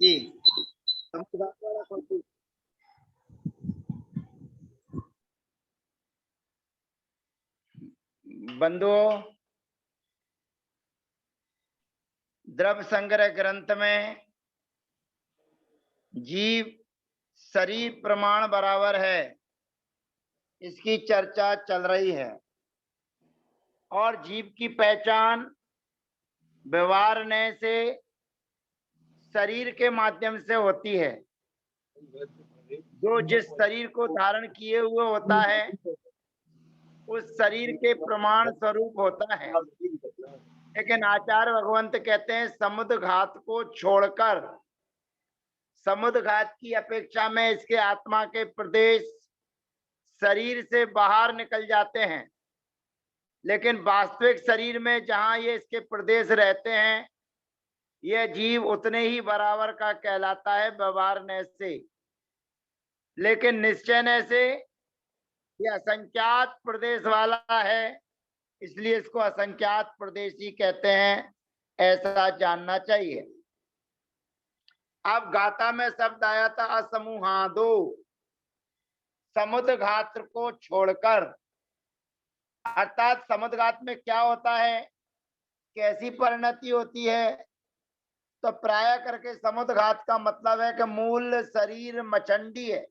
जी। बंधुओं, द्रव्य संग्रह ग्रंथ में जीव शरीर प्रमाण बराबर है, इसकी चर्चा चल रही है। और जीव की पहचान व्यवहारने से शरीर के माध्यम से होती है। जो जिस शरीर को धारण किए हुए होता है उस शरीर के प्रमाण स्वरूप होता है। लेकिन आचार्य भगवंत कहते हैं समुद्र घात को छोड़कर, समुद्र घात की अपेक्षा में इसके आत्मा के प्रदेश शरीर से बाहर निकल जाते हैं। लेकिन वास्तविक शरीर में जहां ये इसके प्रदेश रहते हैं, यह जीव उतने ही बराबर का कहलाता है व्यवहारने से। लेकिन निश्चयने से यह असंख्यात प्रदेश वाला है, इसलिए इसको असंख्यात प्रदेशी कहते हैं, ऐसा जानना चाहिए। अब गाथा में शब्द आया था असमूहादो, समुद्र घात को छोड़कर। अर्थात समुद्र घात में क्या होता है, कैसी परिणति होती है? तो प्राय करके समुद्र घात का मतलब है कि मूल शरीर मचंडी है,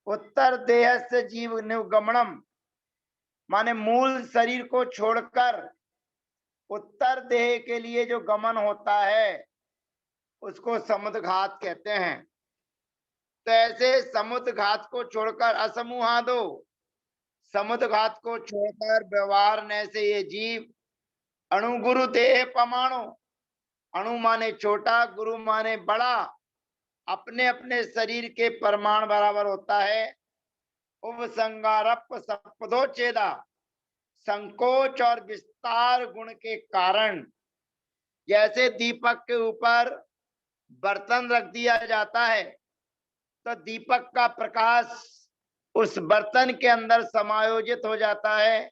उत्तर देह से जीव निगमनम, माने मूल शरीर को छोड़कर उत्तर देह के लिए जो गमन होता है उसको समुद्र घात कहते हैं। तो ऐसे समुद्र घात को छोड़कर असमूहादो, समुद्र घात को छोड़कर व्यवहारने से ये जीव अणुगुरु देह पमाणु, अणु माने छोटा, गुरु माने बड़ा, अपने अपने शरीर के परमाणु बराबर होता है। उपसंगारप सपदोचेदा, संकोच और विस्तार गुण के कारण, जैसे दीपक के ऊपर बर्तन रख दिया जाता है तो दीपक का प्रकाश उस बर्तन के अंदर समायोजित हो जाता है,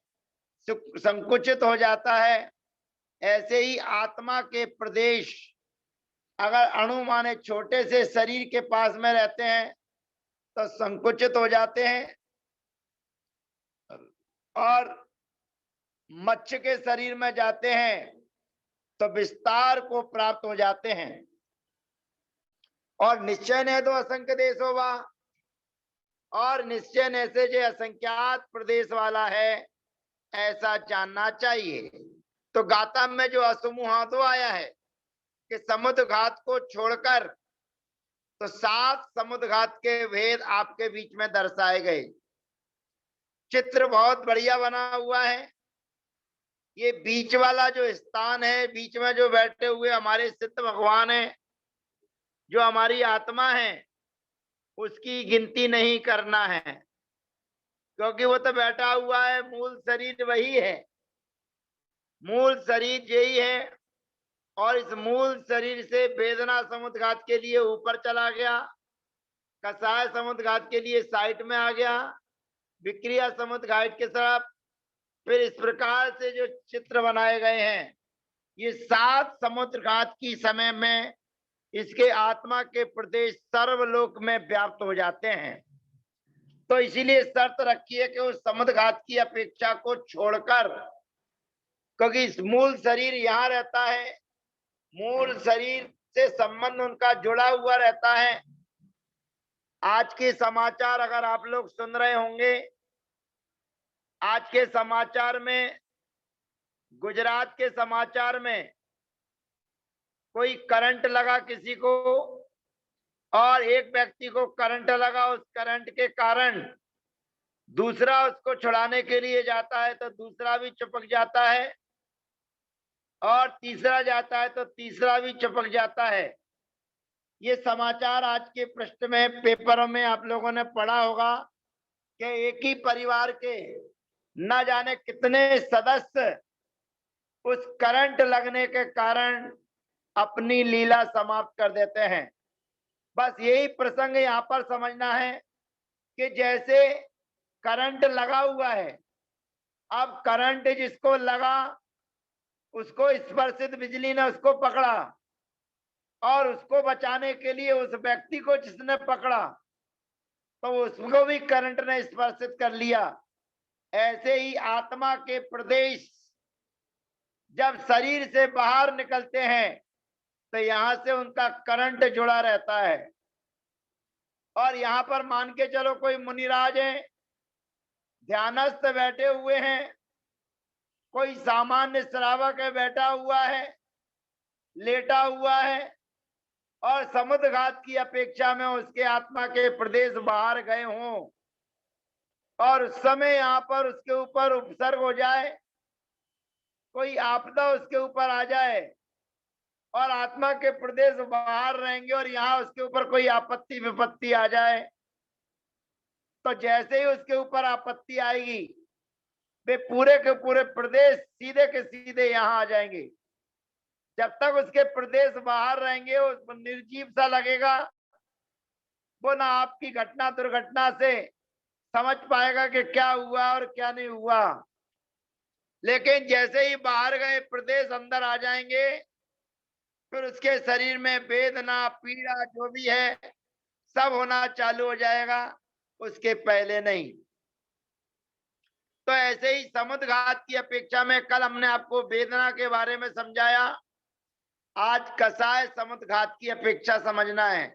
संकुचित हो जाता है। ऐसे ही आत्मा के प्रदेश अगर अणु माने छोटे से शरीर के पास में रहते हैं तो संकुचित हो जाते हैं, और मत्स्य के शरीर में जाते हैं तो विस्तार को प्राप्त हो जाते हैं। और निश्चय ने तो असंख्य देशों वा, और निश्चय ने से जो असंख्यात प्रदेश वाला है, ऐसा जानना चाहिए। तो गाथा में जो असमूहादो आया है कि समुद्र घात को छोड़कर, तो 7 समुद्र घात के भेद आपके बीच में दर्शाए गए। चित्र बहुत बढ़िया बना हुआ है। ये बीच वाला जो स्थान है, बीच में जो बैठे हुए हमारे सिद्ध भगवान है, जो हमारी आत्मा है, उसकी गिनती नहीं करना है, क्योंकि वो तो बैठा हुआ है, मूल शरीर वही है, मूल शरीर यही है। और इस मूल शरीर से वेदना समुद्र घात के लिए ऊपर चला गया, कसाय समुद्र घात के लिए साइड में आ गया, विक्रिया समुद्र घाट के तरफ। फिर इस प्रकार से जो चित्र बनाए गए हैं, ये 7 समुद्र घात की समय में इसके आत्मा के प्रदेश सर्वलोक में व्याप्त हो जाते हैं। तो इसीलिए शर्त रखी है कि उस समुद्र घात की अपेक्षा को छोड़कर, क्योंकि इस मूल शरीर यहाँ रहता है, मूल शरीर से संबंध उनका जुड़ा हुआ रहता है। आज के समाचार अगर आप लोग सुन रहे होंगे, आज के समाचार में, गुजरात के समाचार में कोई करंट लगा किसी को, और एक व्यक्ति को करंट लगा, उस करंट के कारण दूसरा उसको छुड़ाने के लिए जाता है तो दूसरा भी चिपक जाता है, और तीसरा जाता है तो तीसरा भी चिपक जाता है। ये समाचार आज के पृष्ठ में पेपरों में आप लोगों ने पढ़ा होगा कि एक ही परिवार के न जाने कितने सदस्य उस करंट लगने के कारण अपनी लीला समाप्त कर देते हैं। बस यही प्रसंग यहाँ पर समझना है कि जैसे करंट लगा हुआ है, अब करंट जिसको लगा उसको स्पर्शित बिजली ने उसको पकड़ा, और उसको बचाने के लिए उस व्यक्ति को जिसने पकड़ा तो उसको भी करंट ने स्पर्शित कर लिया। ऐसे ही आत्मा के प्रदेश जब शरीर से बाहर निकलते हैं तो यहां से उनका करंट जुड़ा रहता है। और यहां पर मान के चलो कोई मुनिराज है, ध्यानस्थ बैठे हुए हैं, कोई सामान्य श्रावक है बैठा हुआ है, लेटा हुआ है, और समुद्र घात की अपेक्षा में उसके आत्मा के प्रदेश बाहर गए हों और उस समय यहाँ पर उसके ऊपर उपसर्ग हो जाए, कोई आपदा उसके ऊपर आ जाए और आत्मा के प्रदेश बाहर रहेंगे और यहाँ उसके ऊपर कोई आपत्ति विपत्ति आ जाए, तो जैसे ही उसके ऊपर आपत्ति आएगी वे पूरे के पूरे प्रदेश सीधे के सीधे यहाँ आ जाएंगे। जब तक उसके प्रदेश बाहर रहेंगे वो निर्जीव सा लगेगा, वो ना आपकी घटना दुर्घटना से समझ पाएगा कि क्या हुआ और क्या नहीं हुआ। लेकिन जैसे ही बाहर गए प्रदेश अंदर आ जाएंगे, फिर उसके शरीर में वेदना पीड़ा जो भी है सब होना चालू हो जाएगा, उसके पहले नहीं। तो ऐसे ही समुद्र घात की अपेक्षा में कल हमने आपको वेदना के बारे में समझाया, आज कसाय समुद्र घात की अपेक्षा समझना है।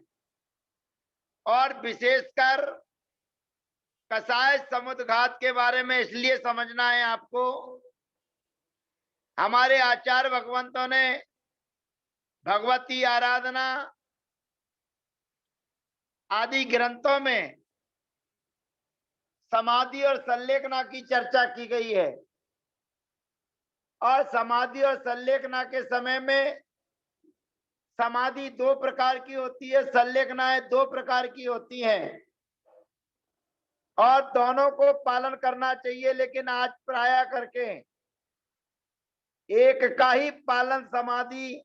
और विशेषकर कसाय समुद्र घात के बारे में इसलिए समझना है आपको, हमारे आचार्य भगवंतों ने भगवती आराधना आदि ग्रंथों में समाधि और संलेखना की चर्चा की गई है। और समाधि और संलेखना के समय में समाधि दो प्रकार की होती है, संलेखनाएं दो प्रकार की होती हैं और दोनों को पालन करना चाहिए। लेकिन आज प्राय करके एक का ही पालन समाधि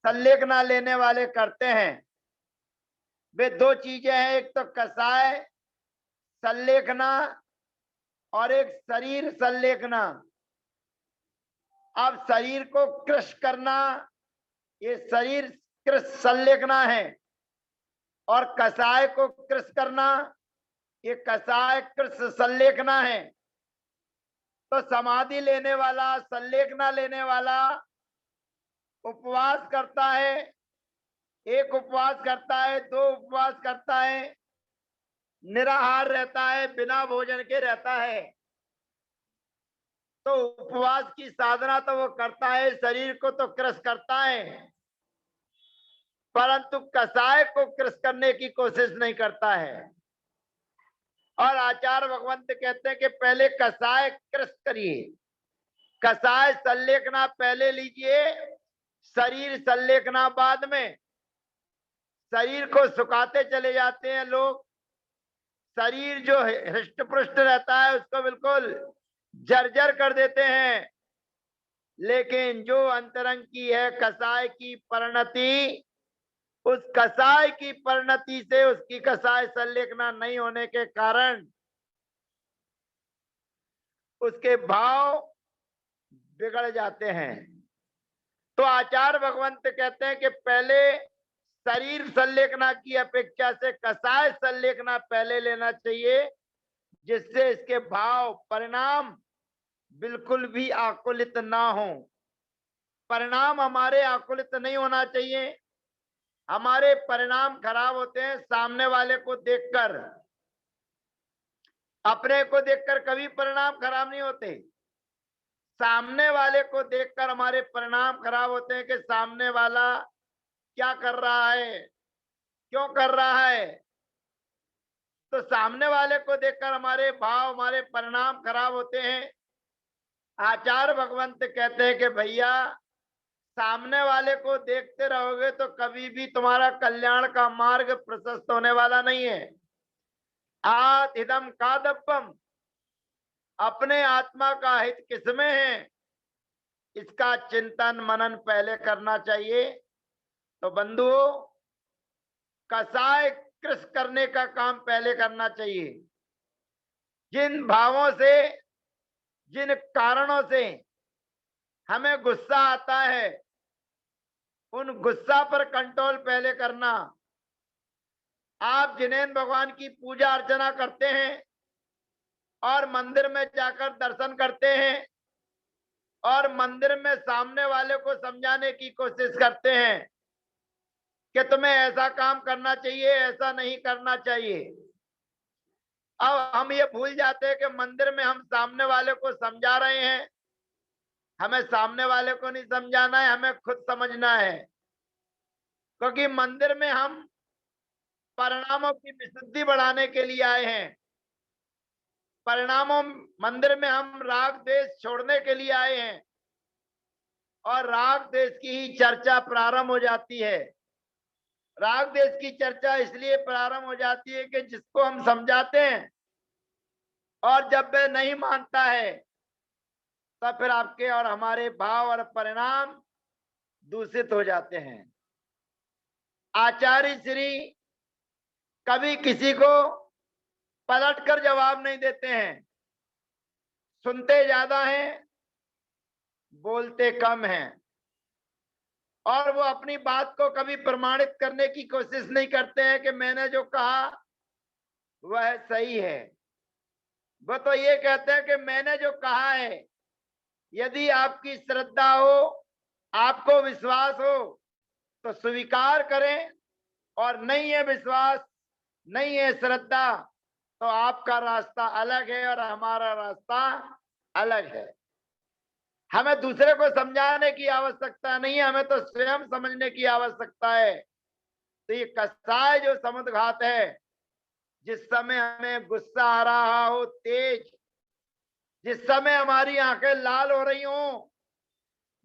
संलेखना लेने वाले करते हैं। वे दो चीजें हैं, एक तो कसाय संलेखना और एक शरीर संलेखना। अब शरीर को कृश करना ये शरीर कृश संलेखना है और कसाय को कृश करना ये कसाय कृश संलेखना है। तो समाधि लेने वाला संलेखना लेने वाला उपवास करता है, एक उपवास करता है, दो उपवास करता है, निराहार रहता है, बिना भोजन के रहता है। तो उपवास की साधना तो वो करता है, शरीर को तो कृश करता है, परंतु कसाय को कृश करने की कोशिश नहीं करता है। और आचार्य भगवंत कहते हैं कि पहले कसाय कृश करिए, कसाय संलेखना पहले लीजिए, शरीर संलेखना बाद में। शरीर को सुखाते चले जाते हैं लोग, शरीर जो हृष्ट पुष्ट रहता है उसको बिल्कुल जर्जर कर देते हैं। लेकिन जो अंतरंग की है कसाय की परिणति, उस कसाय की परिणति से उसकी कसाय संलेखना नहीं होने के कारण उसके भाव बिगड़ जाते हैं। तो आचार्य भगवंत कहते हैं कि पहले शरीर संलेखना की अपेक्षा से कसाय संलेखना पहले लेना चाहिए, जिससे इसके भाव परिणाम बिल्कुल भी आकुलित ना हो। परिणाम हमारे आकुलित नहीं होना चाहिए। हमारे परिणाम खराब होते हैं सामने वाले को देखकर, अपने को देखकर कभी परिणाम खराब नहीं होते। सामने वाले को देखकर हमारे परिणाम खराब होते हैं कि सामने वाला क्या कर रहा है, क्यों कर रहा है। तो सामने वाले को देखकर हमारे भाव हमारे परिणाम खराब होते हैं। आचार्य भगवंत कहते हैं कि भैया सामने वाले को देखते रहोगे तो कभी भी तुम्हारा कल्याण का मार्ग प्रशस्त होने वाला नहीं है। आत्म कादपम, अपने आत्मा का हित किसमें है, इसका चिंतन मनन पहले करना चाहिए। तो बंधुओं, कसाय कृष करने का काम पहले करना चाहिए। जिन भावों से, जिन कारणों से हमें गुस्सा आता है, उन गुस्सा पर कंट्रोल पहले करना। आप जिनेंद्र भगवान की पूजा अर्चना करते हैं और मंदिर में जाकर दर्शन करते हैं और मंदिर में सामने वाले को समझाने की कोशिश करते हैं कि तुम्हें ऐसा काम करना चाहिए, ऐसा नहीं करना चाहिए। अब हम ये भूल जाते हैं कि मंदिर में हम सामने वाले को समझा रहे हैं। हमें सामने वाले को नहीं समझाना है, हमें खुद समझना है। क्योंकि मंदिर में हम परिणामों की विशुद्धि बढ़ाने के लिए आए हैं। परिणामों मंदिर में हम राग द्वेष छोड़ने के लिए आए हैं और राग द्वेष की ही चर्चा प्रारंभ हो जाती है। राग द्वेष की चर्चा इसलिए प्रारंभ हो जाती है कि जिसको हम समझाते हैं और जब वह नहीं मानता है तब फिर आपके और हमारे भाव और परिणाम दूषित हो जाते हैं। आचार्य श्री कभी किसी को पलटकर जवाब नहीं देते हैं, सुनते ज्यादा हैं, बोलते कम हैं, और वो अपनी बात को कभी प्रमाणित करने की कोशिश नहीं करते हैं कि मैंने जो कहा वह सही है। वो तो ये कहते हैं कि मैंने जो कहा है, यदि आपकी श्रद्धा हो, आपको विश्वास हो तो स्वीकार करें, और नहीं है विश्वास, नहीं है श्रद्धा, तो आपका रास्ता अलग है और हमारा रास्ता अलग है। हमें दूसरे को समझाने की आवश्यकता नहीं है, हमें तो स्वयं समझने की आवश्यकता है। तो ये कसाय जो समुद्घात है, जिस समय हमें गुस्सा आ रहा हो तेज, जिस समय हमारी आंखें लाल हो रही हो,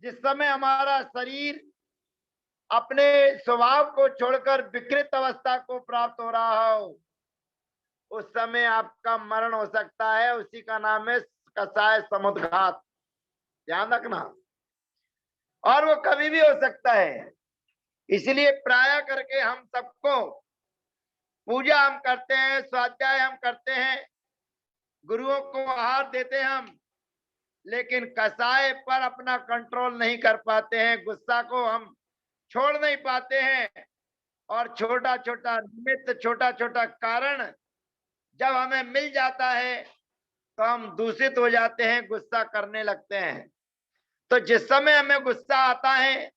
जिस समय हमारा शरीर अपने स्वभाव को छोड़कर विकृत अवस्था को प्राप्त हो रहा हो, उस समय आपका मरण हो सकता है। उसी का नाम है कसाय समुद्घात, ध्यान रखना। और वो कभी भी हो सकता है। इसलिए प्राय करके हम सबको पूजा हम करते हैं, स्वाध्याय हम करते हैं, गुरुओं को आहार देते हैं हम, लेकिन कसाय पर अपना कंट्रोल नहीं कर पाते हैं, गुस्सा को हम छोड़ नहीं पाते हैं। और छोटा छोटा निमित्त, छोटा छोटा कारण जब हमें मिल जाता है तो हम दूषित हो जाते हैं, गुस्सा करने लगते हैं। तो जिस समय हमें गुस्सा आता है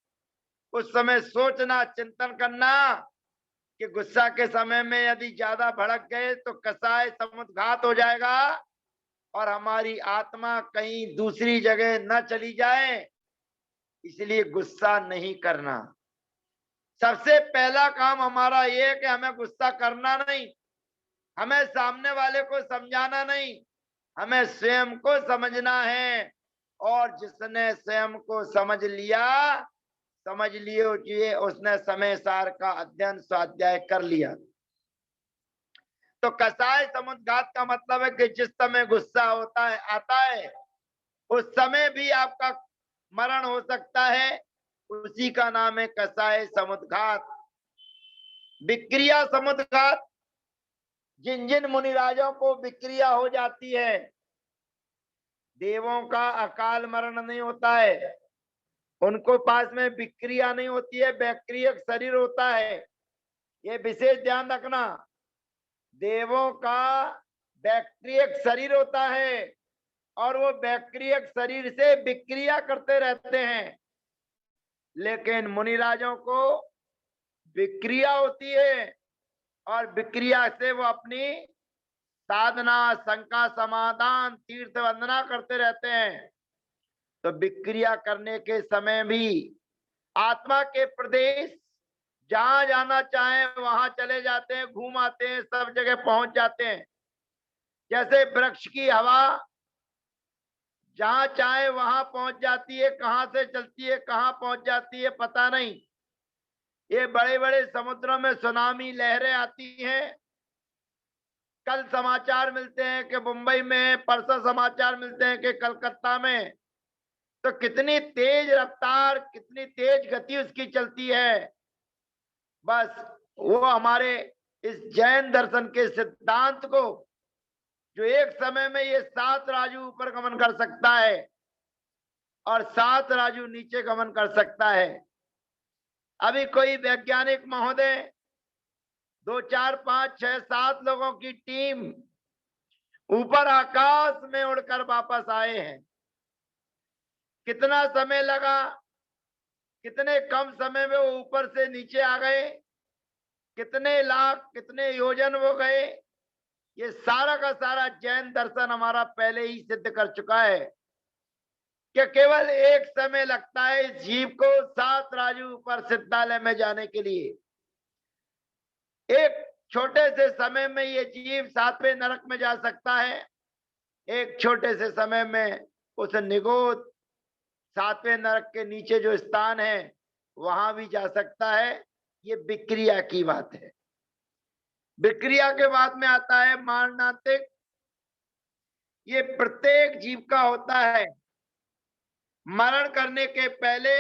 उस समय सोचना, चिंतन करना कि गुस्सा के समय में यदि ज्यादा भड़क गए तो कसाय समुद्घात हो जाएगा और हमारी आत्मा कहीं दूसरी जगह न चली जाए, इसलिए गुस्सा नहीं करना। सबसे पहला काम हमारा ये है कि हमें गुस्सा करना नहीं, हमें सामने वाले को समझाना नहीं, हमें स्वयं को समझना है। और जिसने स्वयं को समझ लिया, समझ लिए उसने समय सार का अध्ययन स्वाध्याय कर लिया। तो कसाय समुद्घात का मतलब है कि जिस समय गुस्सा होता है, आता है, उस समय भी आपका मरण हो सकता है। उसी का नाम है कसाय समुद्घात। विक्रिया समुद्घात, जिन जिन मुनिराजों को विक्रिया हो जाती है, देवों का अकाल मरण नहीं होता है, उनको पास में विक्रिया नहीं होती है, बैक्टीरियक शरीर होता है। ये विशेष ध्यान रखना, देवों का बैक्टीरियक शरीर होता है और वो बैक्टीरियक शरीर से विक्रिया करते रहते हैं। लेकिन मुनिराजों को विक्रिया होती है और विक्रिया से वो अपनी साधना, शंका समाधान, तीर्थ वंदना करते रहते हैं। तो विक्रिया करने के समय भी आत्मा के प्रदेश जहां जाना चाहे वहां चले जाते हैं, घूम आते हैं, सब जगह पहुंच जाते हैं। जैसे वृक्ष की हवा जहां चाहे वहां पहुंच जाती है, कहां से चलती है कहां पहुंच जाती है पता नहीं। ये बड़े बड़े समुद्रों में सुनामी लहरें आती हैं, कल समाचार मिलते हैं कि मुंबई में, परसों समाचार मिलते हैं कि कलकत्ता में। तो कितनी तेज रफ्तार, कितनी तेज गति उसकी चलती है। बस वो हमारे इस जैन दर्शन के सिद्धांत को, जो एक समय में ये 7 राजू ऊपर गमन कर सकता है और 7 राजू नीचे गमन कर सकता है, अभी कोई वैज्ञानिक महोदय 2 4 5 6 7 लोगों की टीम ऊपर आकाश में उड़कर वापस आए हैं। कितना समय लगा, कितने कम समय में वो ऊपर से नीचे आ गए, कितने लाख कितने योजन वो गए, ये सारा का सारा जैन दर्शन हमारा पहले ही सिद्ध कर चुका है कि केवल एक समय लगता है इस जीव को 7 राजू पर सिद्धालय में जाने के लिए। एक छोटे से समय में ये जीव 7वें नरक में जा सकता है, एक छोटे से समय में उस निगोद 7वें नरक के नीचे जो स्थान है वहां भी जा सकता है। ये विक्रिया की बात है। विक्रिया के बाद में आता है मारणांतिक। ये प्रत्येक जीव का होता है। मरण करने के पहले,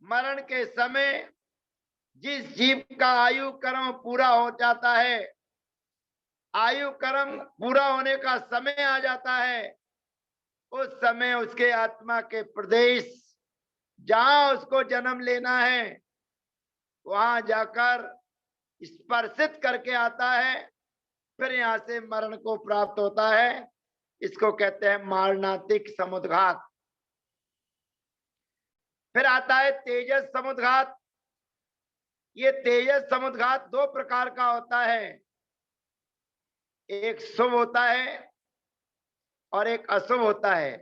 मरण के समय जिस जीव का आयु कर्म पूरा हो जाता है, आयु कर्म पूरा होने का समय आ जाता है, उस समय उसके आत्मा के प्रदेश जहां उसको जन्म लेना है वहां जाकर स्पर्शित करके आता है, फिर यहां से मरण को प्राप्त होता है। इसको कहते हैं मारणांतिक समुद्घात। फिर आता है तेजस समुद्घात। ये तेजस समुद्घात 2 प्रकार का होता है, एक शुभ होता है और एक अशुभ होता है।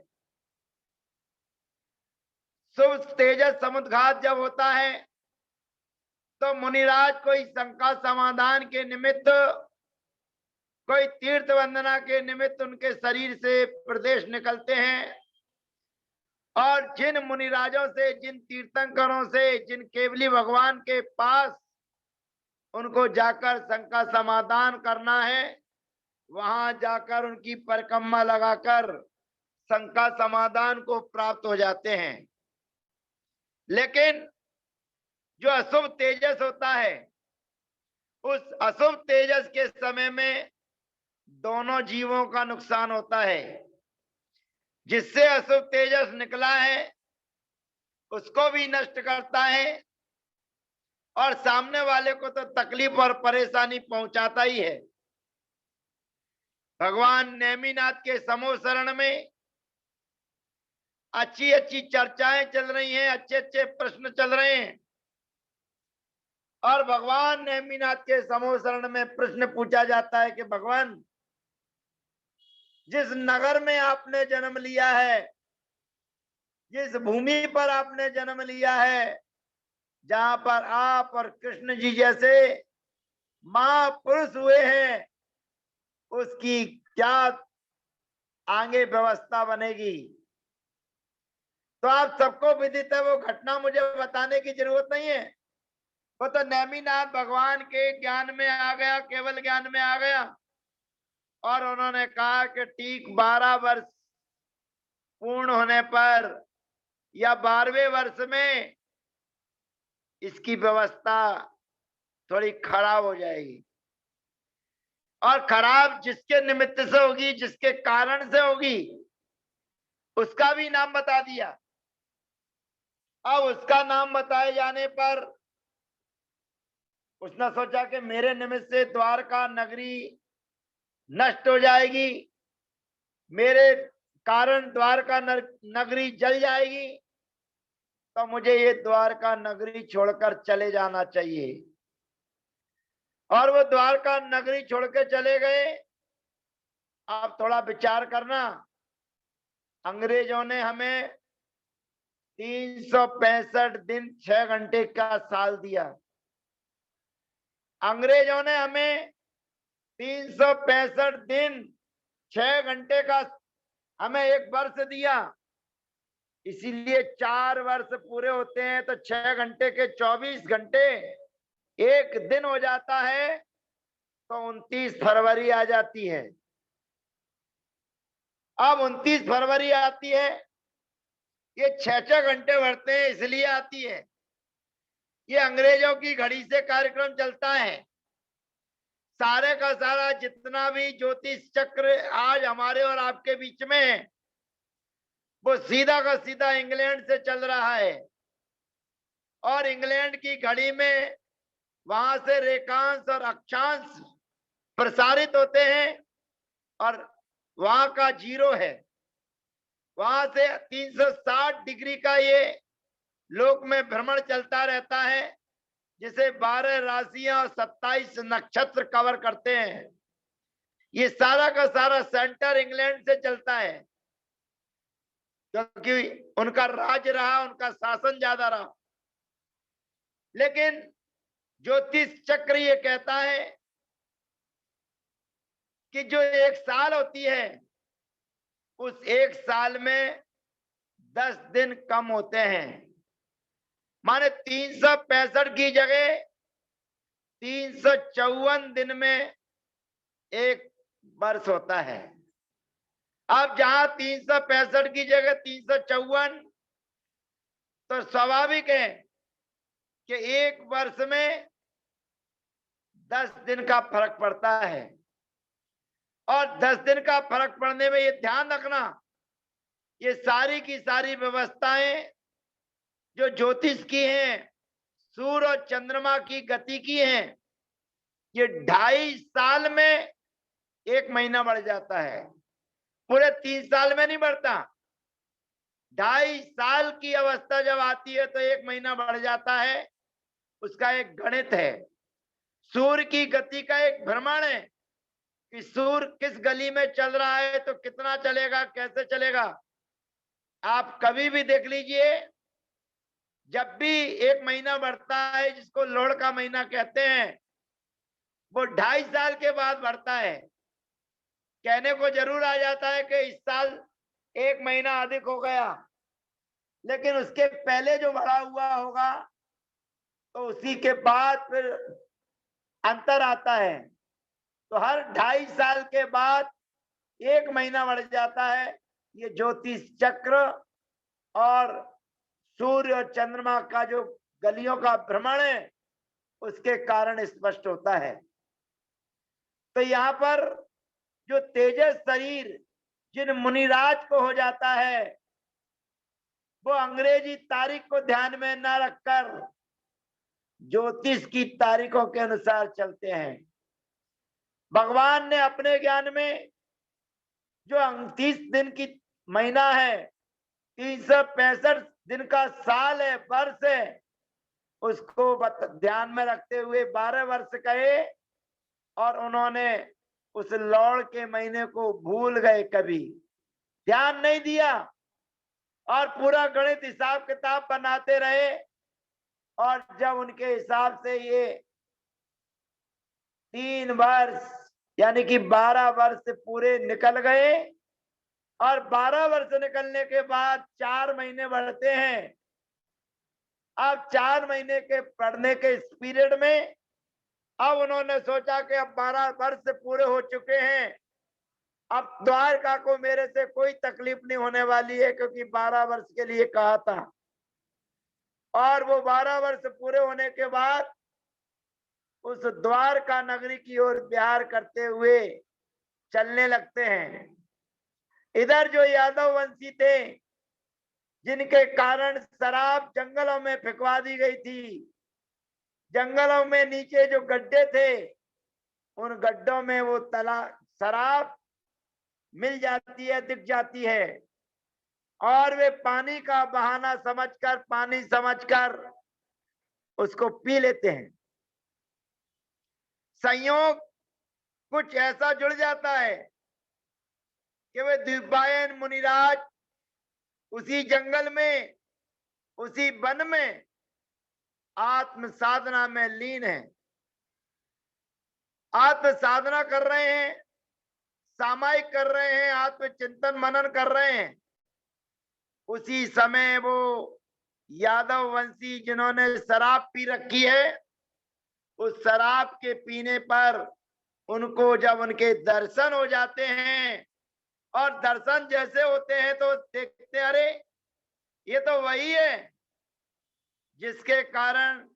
शुभ तेजस समुद्घात जब होता है तो मुनिराज कोई शंका समाधान के निमित्त, कोई तीर्थ वंदना के निमित्त उनके शरीर से प्रदेश निकलते हैं और जिन मुनिराजों से, जिन तीर्थंकरों से, जिन केवली भगवान के पास उनको जाकर शंका समाधान करना है, वहां जाकर उनकी परिक्रमा लगाकर शंका समाधान को प्राप्त हो जाते हैं। लेकिन जो अशुभ तेजस होता है, उस अशुभ तेजस के समय में दोनों जीवों का नुकसान होता है। जिससे अशुभ तेजस निकला है उसको भी नष्ट करता है और सामने वाले को तो तकलीफ और परेशानी पहुंचाता ही है। भगवान नेमिनाथ के समोसरण में अच्छी अच्छी चर्चाएं चल रही हैं, अच्छे अच्छे प्रश्न चल रहे हैं और भगवान नेमिनाथ के समोसरण में प्रश्न पूछा जाता है कि भगवान, जिस नगर में आपने जन्म लिया है, जिस भूमि पर आपने जन्म लिया है, जहां पर आप और कृष्ण जी जैसे महापुरुष हुए हैं, उसकी क्या आगे व्यवस्था बनेगी? तो आप सबको विदित है, वो घटना मुझे बताने की जरूरत नहीं है। वो तो नेमिनाथ भगवान के ज्ञान में आ गया, केवल ज्ञान में आ गया और उन्होंने कहा कि ठीक 12 वर्ष पूर्ण होने पर या 12वें वर्ष में इसकी व्यवस्था थोड़ी खराब हो जाएगी और खराब जिसके निमित्त से होगी, जिसके कारण से होगी, उसका भी नाम बता दिया। अब उसका नाम बताए जाने पर उसने सोचा कि मेरे निमित्त से द्वारका नगरी नष्ट हो जाएगी, मेरे कारण द्वारका नगरी जल जाएगी, तो मुझे ये द्वारका नगरी छोड़कर चले जाना चाहिए। और वो द्वारका नगरी छोड़ के चले गए। आप थोड़ा विचार करना, अंग्रेजों ने हमें 365 दिन 6 घंटे का साल दिया। अंग्रेजों ने हमें 365 दिन 6 घंटे का हमें 1 वर्ष दिया। इसीलिए 4 वर्ष पूरे होते हैं तो 6 घंटे के 24 घंटे 1 दिन हो जाता है, तो 29 फरवरी आ जाती है। अब 29 फरवरी आती है, ये 6 घंटे बढ़ते हैं इसलिए आती है। ये अंग्रेजों की घड़ी से कार्यक्रम चलता है। सारे का सारा जितना भी ज्योतिष चक्र आज हमारे और आपके बीच में है, वो सीधा का सीधा इंग्लैंड से चल रहा है और इंग्लैंड की घड़ी में वहां से रेखांश और अक्षांश प्रसारित होते हैं और वहां का जीरो है। वहां से 360 डिग्री का ये लोक में भ्रमण चलता रहता है, जिसे 12 राशियां और 27 नक्षत्र कवर करते हैं। ये सारा का सारा सेंटर इंग्लैंड से चलता है, क्योंकि उनका राज रहा, उनका शासन ज्यादा रहा। लेकिन ज्योतिष चक्र ये कहता है कि जो एक साल होती है, उस एक साल में 10 दिन कम होते हैं। माने 365 की जगह 354 दिन में एक वर्ष होता है। अब जहां 365 की जगह 354, तो स्वाभाविक है कि एक वर्ष में 10 दिन का फर्क पड़ता है। और 10 दिन का फर्क पड़ने में ये ध्यान रखना, ये सारी की सारी व्यवस्थाएं जो ज्योतिष की हैं, सूर्य और चंद्रमा की गति की हैं, ये 2.5 साल में एक महीना बढ़ जाता है। पूरे 3 साल में नहीं बढ़ता। 2.5 साल की अवस्था जब आती है तो एक महीना बढ़ जाता है। उसका एक गणित है। सूर्य की गति का एक भ्रमण है कि सूर्य किस गली में चल रहा है तो कितना चलेगा, कैसे चलेगा। आप कभी भी देख लीजिए, जब भी एक महीना बढ़ता है, जिसको लोड़ का महीना कहते हैं, वो 2.5 साल के बाद बढ़ता है। कहने को जरूर आ जाता है कि इस साल एक महीना अधिक हो गया, लेकिन उसके पहले जो बढ़ा हुआ होगा तो उसी के बाद फिर अंतर आता है। तो हर 2.5 साल के बाद एक महीना बढ़ जाता है। ये ज्योतिष चक्र और सूर्य और चंद्रमा का जो गलियों का भ्रमण है, उसके कारण स्पष्ट होता है। तो यहाँ पर जो तेजस शरीर जिन मुनिराज को हो जाता है, वो अंग्रेजी तारीख को ध्यान में न रखकर ज्योतिष की तारीखों के अनुसार चलते हैं। भगवान ने अपने ज्ञान में जो 29 दिन की महीना है, 365 दिन का साल है, वर्ष है, उसको ध्यान में रखते हुए 12 वर्ष कहे। और उन्होंने उस लौड़ के महीने को भूल गए, कभी ध्यान नहीं दिया और पूरा गणित हिसाब किताब बनाते रहे। और जब उनके हिसाब से ये 3 वर्ष यानी कि 12 वर्ष पूरे निकल गए, और 12 वर्ष निकलने के बाद 4 महीने बढ़ते हैं। अब 4 महीने के पढ़ने के इस पीरियड में अब उन्होंने सोचा कि अब 12 वर्ष पूरे हो चुके हैं, अब द्वारका को मेरे से कोई तकलीफ नहीं होने वाली है, क्योंकि 12 वर्ष के लिए कहा था। और वो 12 वर्ष पूरे होने के बाद उस द्वारका नगरी की ओर विहार करते हुए चलने लगते हैं। इधर जो यादव वंशी थे, जिनके कारण शराब जंगलों में फेंकवा दी गई थी, जंगलों में नीचे जो गड्ढे थे, उन गड्ढों में वो शराब मिल जाती है, दिख जाती है, और वे पानी का बहाना समझकर, पानी समझकर उसको पी लेते हैं। संयोग कुछ ऐसा जुड़ जाता है कि वे द्वीपायन मुनिराज उसी जंगल में, उसी वन में आत्म साधना में लीन है, आत्म साधना कर रहे हैं, सामायिक कर रहे हैं, आत्म चिंतन मनन कर रहे हैं। उसी समय वो यादव वंशी जिन्होंने शराब पी रखी है, उस शराब के पीने पर उनको जब उनके दर्शन हो जाते हैं, और दर्शन जैसे होते हैं तो देखते, अरे ये तो वही है जिसके कारण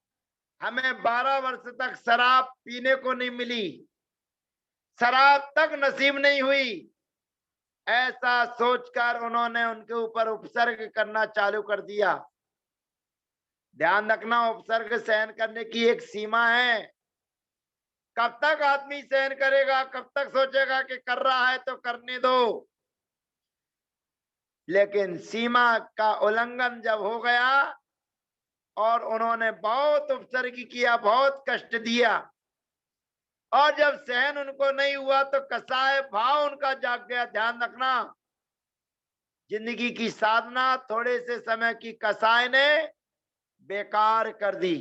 हमें 12 वर्ष तक शराब पीने को नहीं मिली, शराब तक नसीब नहीं हुई। ऐसा सोचकर उन्होंने उनके ऊपर उपसर्ग करना चालू कर दिया। ध्यान रखना, उपसर्ग सहन करने की एक सीमा है। कब तक आदमी सहन करेगा, कब तक सोचेगा कि कर रहा है तो करने दो। लेकिन सीमा का उल्लंघन जब हो गया और उन्होंने बहुत उपसर्ग किया, बहुत कष्ट दिया, और जब सहन उनको नहीं हुआ तो कसाय भाव उनका जाग गया। ध्यान रखना, जिंदगी की साधना थोड़े से समय की कसाय ने बेकार कर दी,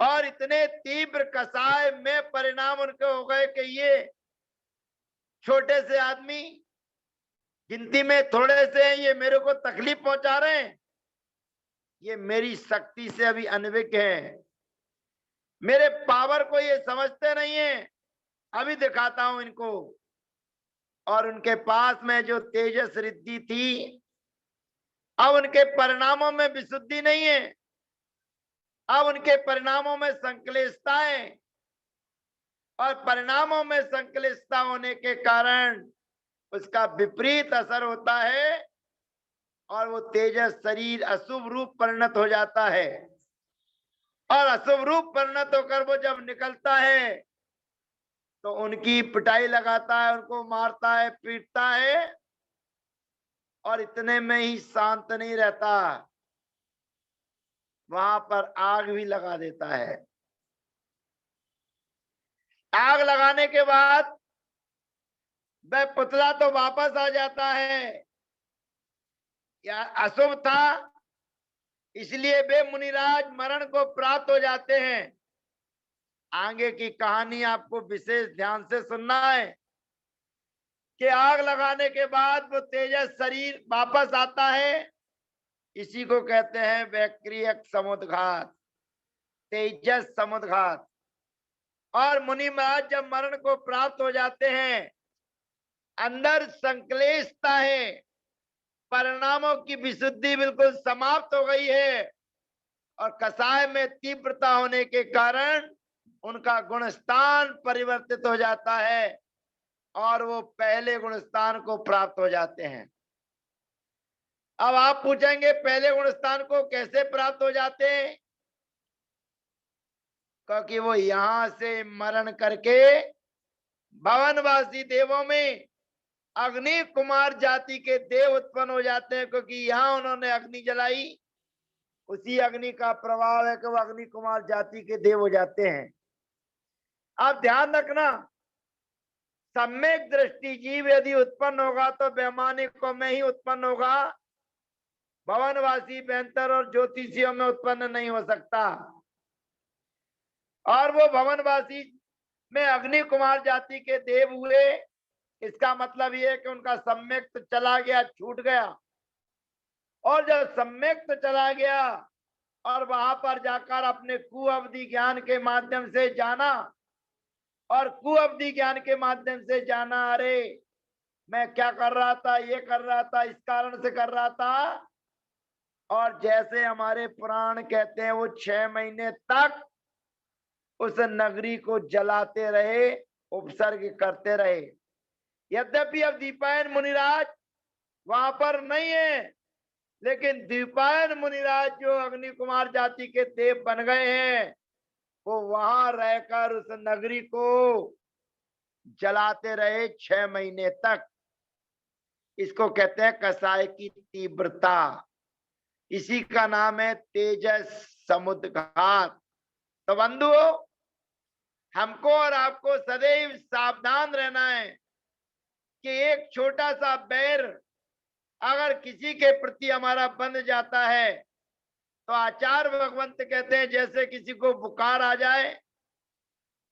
और इतने तीव्र कसाय में परिणाम उनके हो गए कि ये छोटे से आदमी, गिनती में थोड़े से हैं, ये मेरे को तकलीफ पहुंचा रहे हैं, ये मेरी शक्ति से अभी अनभिज्ञ है, मेरे पावर को ये समझते नहीं है, अभी दिखाता हूं इनको। और उनके पास में जो तेजस रिद्धि थी, अब उनके परिणामों में विशुद्धि नहीं है, अब उनके परिणामों में संक्लिष्टता है, और परिणामों में संक्लिष्टता होने के कारण उसका विपरीत असर होता है, और वो तेजस शरीर अशुभ रूप परिणत हो जाता है। और अशुभ रूप परिणत होकर वो जब निकलता है तो उनकी पिटाई लगाता है, उनको मारता है, पीटता है, और इतने में ही शांत नहीं रहता, वहां पर आग भी लगा देता है। आग लगाने के बाद वह पुतला तो वापस आ जाता है, या अशुभ था इसलिए वे मुनिराज मरण को प्राप्त हो जाते हैं। आगे की कहानी आपको विशेष ध्यान से सुनना है कि आग लगाने के बाद वो तेजस शरीर वापस आता है, इसी को कहते हैं वैक्रियक समुद्घात, तेजस समुद्घात। और मुनि महाराज जब मरण को प्राप्त हो जाते हैं, अंदर संक्लेशता है, परिणामों की विशुद्धि बिल्कुल समाप्त हो गई है, और कसाय में तीव्रता होने के कारण उनका गुणस्थान परिवर्तित हो जाता है, और वो पहले गुणस्थान को प्राप्त हो जाते हैं। अब आप पूछेंगे पहले गुणस्थान को कैसे प्राप्त हो जाते हैं? क्योंकि वो यहां से मरण करके भवनवासी देवों में अग्नि कुमार जाति के देव उत्पन्न हो जाते हैं, क्योंकि यहां उन्होंने अग्नि जलाई, उसी अग्नि का प्रभाव है कि वो अग्नि कुमार जाति के देव हो जाते हैं। अब ध्यान रखना, सम्यक दृष्टि जीव यदि उत्पन्न होगा तो वैमानिकों में ही उत्पन्न होगा, भवनवासी बेहतर और ज्योतिषियों में उत्पन्न नहीं हो सकता। और वो भवनवासी में अग्नि कुमार जाति के देव हुए, इसका मतलब ये है कि उनका सम्यक चला गया, छूट गया। और जब सम्यक चला गया और वहां पर जाकर अपने कुअवधि ज्ञान के माध्यम से जाना, और कुअवधि ज्ञान के माध्यम से जाना, अरे मैं क्या कर रहा था, ये कर रहा था, इस कारण से कर रहा था। और जैसे हमारे पुराण कहते हैं, वो 6 महीने तक उस नगरी को जलाते रहे, उपसर्ग करते रहे। यद्यपि अब दीपायन मुनिराज वहां पर नहीं है, लेकिन दीपायन मुनिराज जो अग्नि कुमार जाति के देव बन गए हैं, वो वहां रहकर उस नगरी को जलाते रहे 6 महीने तक। इसको कहते हैं कसाय की तीव्रता, इसी का नाम है तेजस समुद्घात। तो बंधुओं, हमको और आपको सदैव सावधान रहना है कि एक छोटा सा बैर अगर किसी के प्रति हमारा बंध जाता है, तो आचार्य भगवंत कहते हैं जैसे किसी को बुखार आ जाए,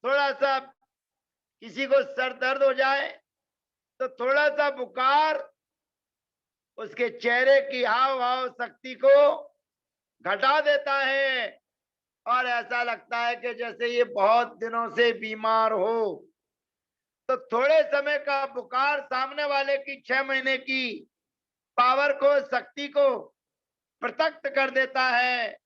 थोड़ा सा किसी को सर दर्द हो जाए, तो थोड़ा सा बुखार उसके चेहरे की हाव भाव शक्ति को घटा देता है, और ऐसा लगता है कि जैसे ये बहुत दिनों से बीमार हो। तो थोड़े समय का बुखार सामने वाले की 6 महीने की पावर को, शक्ति को प्रत्यक्त कर देता है।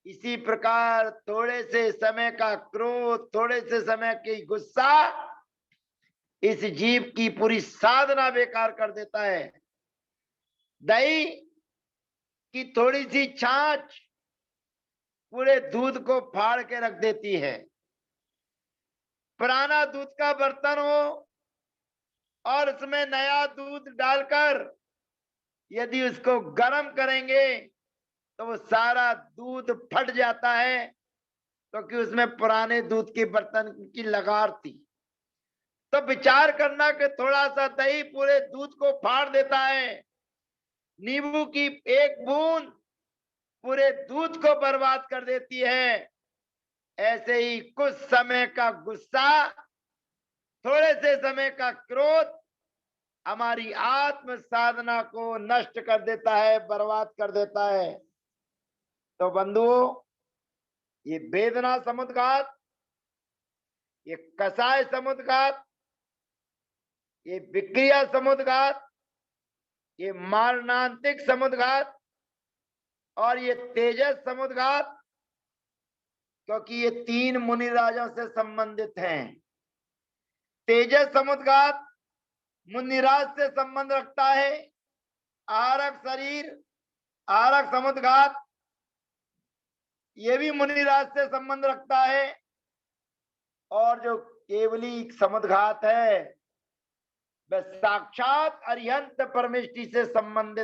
इसी प्रकार थोड़े से समय का क्रोध, थोड़े से समय की गुस्सा इस जीव की पूरी साधना बेकार कर देता है। दही कि थोड़ी सी छाछ पूरे दूध को फाड़ के रख देती है। पुराना दूध का बर्तन हो और उसमें नया दूध डालकर यदि उसको गर्म करेंगे तो वो सारा दूध फट जाता है, क्योंकि उसमें पुराने दूध के बर्तन की लगार थी। तो विचार करना कि थोड़ा सा दही पूरे दूध को फाड़ देता है, नींबू की एक बूंद पूरे दूध को बर्बाद कर देती है। ऐसे ही कुछ समय का गुस्सा, थोड़े से समय का क्रोध हमारी आत्म साधना को नष्ट कर देता है, बर्बाद कर देता है। तो बंधुओं, ये वेदना समुद्घात, ये कसाय समुद्घात, ये विक्रिया समुद्घात, ये मारणांतिक समुद्घात और ये तेजस समुद्घात, क्योंकि ये तीन मुनि राजों से संबंधित हैं। तेजस समुद्घात मुनिराज से संबंध रखता है। आरक शरीर, आरक समुद्घात ये भी मुनिराज से संबंध रखता है। और जो केवली समुद्घात है वह साक्षात अरिहंत परमेष्टि से संबंधित